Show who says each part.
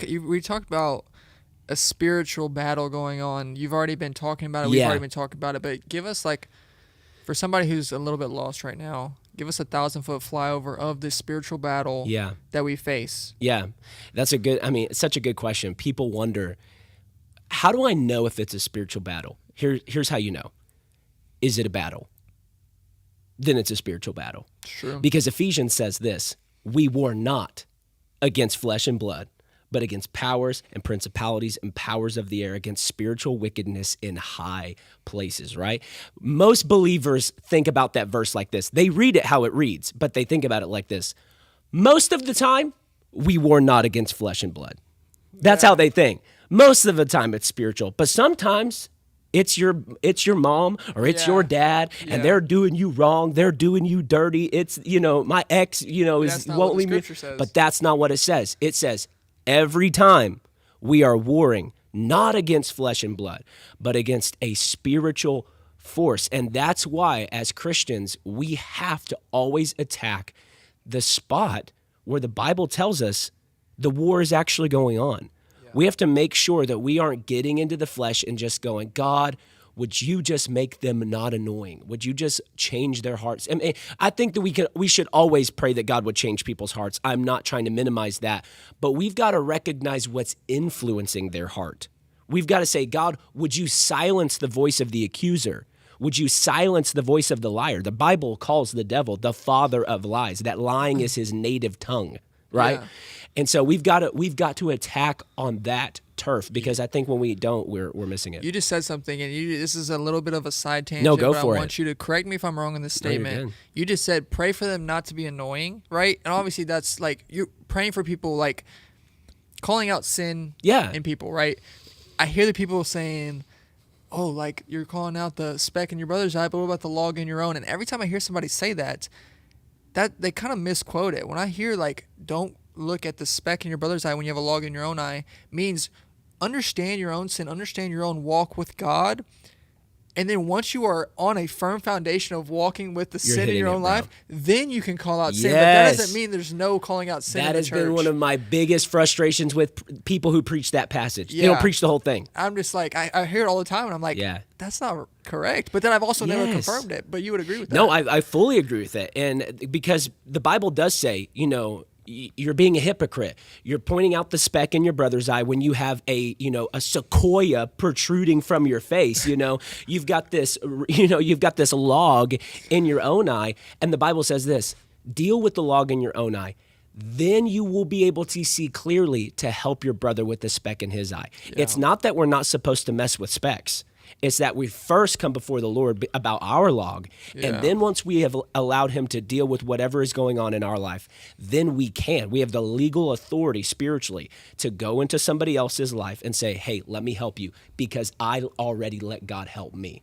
Speaker 1: we talked about a spiritual battle going on. You've already been talking about it. We've
Speaker 2: Yeah.
Speaker 1: already been talking about it. But give us, like, for somebody who's a little bit lost right now, give us 1,000-foot flyover of this spiritual battle
Speaker 2: Yeah.
Speaker 1: that we face.
Speaker 2: Yeah. It's such a good question. People wonder, how do I know if it's a spiritual battle? Here's how you know. Is it a battle? Then it's a spiritual battle.
Speaker 1: True.
Speaker 2: Because Ephesians says this, we war not against flesh and blood, but against powers and principalities and powers of the air, against spiritual wickedness in high places, right? Most believers think about that verse like this. They read it how it reads, but they think about it like this. Most of the time, we war not against flesh and blood. That's how they think. Most of the time it's spiritual, but sometimes it's your mom or it's your dad, and they're doing you wrong. They're doing you dirty. It's, my ex,
Speaker 1: That's not
Speaker 2: won't
Speaker 1: what the
Speaker 2: leave me.
Speaker 1: scripture says.
Speaker 2: But that's not what it says. It says every time we are warring not against flesh and blood, but against a spiritual force. And that's why, as Christians, we have to always attack the spot where the Bible tells us the war is actually going on. We have to make sure that we aren't getting into the flesh and just going, God, would you just make them not annoying? Would you just change their hearts? I think that we should always pray that God would change people's hearts. I'm not trying to minimize that, but we've got to recognize what's influencing their heart. We've got to say, God, would you silence the voice of the accuser? Would you silence the voice of the liar? The Bible calls the devil the father of lies. That lying is his native tongue, right?
Speaker 1: Yeah.
Speaker 2: And so we've got to attack on that turf, because I think when we don't, we're missing it.
Speaker 1: You just said something, and this is a little bit of a side tangent.
Speaker 2: No, go
Speaker 1: but
Speaker 2: for
Speaker 1: I
Speaker 2: it.
Speaker 1: want you to correct me if I'm wrong in this
Speaker 2: No, you're
Speaker 1: statement.
Speaker 2: good.
Speaker 1: You just said pray for them not to be annoying, right? And obviously that's like you're praying for people, like calling out sin in people, right? I hear the people saying, oh, like you're calling out the speck in your brother's eye, but what about the log in your own? And every time I hear somebody say that they kind of misquote it. When I hear, like, don't look at the speck in your brother's eye when you have a log in your own eye, means understand your own sin, understand your own walk with God. And then once you are on a firm foundation of walking with the sin in your own life, then you can call out sin. But that doesn't mean there's no calling out sin in the church.
Speaker 2: That has been one of my biggest frustrations with people who preach that passage. They don't preach the whole thing.
Speaker 1: I'm just like, I hear it all the time, and I'm like, that's not correct. But then I've also never confirmed it. But you would agree with that.
Speaker 2: No, I fully agree with it. And because the Bible does say, you're being a hypocrite. You're pointing out the speck in your brother's eye when you have a sequoia protruding from your face. You've got this log in your own eye, and the Bible says this: deal with the log in your own eye. Then you will be able to see clearly to help your brother with the speck in his eye. Yeah. It's not that we're not supposed to mess with specks. It's that we first come before the Lord about our log, and then once we have allowed him to deal with whatever is going on in our life, then we have the legal authority spiritually to go into somebody else's life and say, hey, let me help you, because I already let God help me.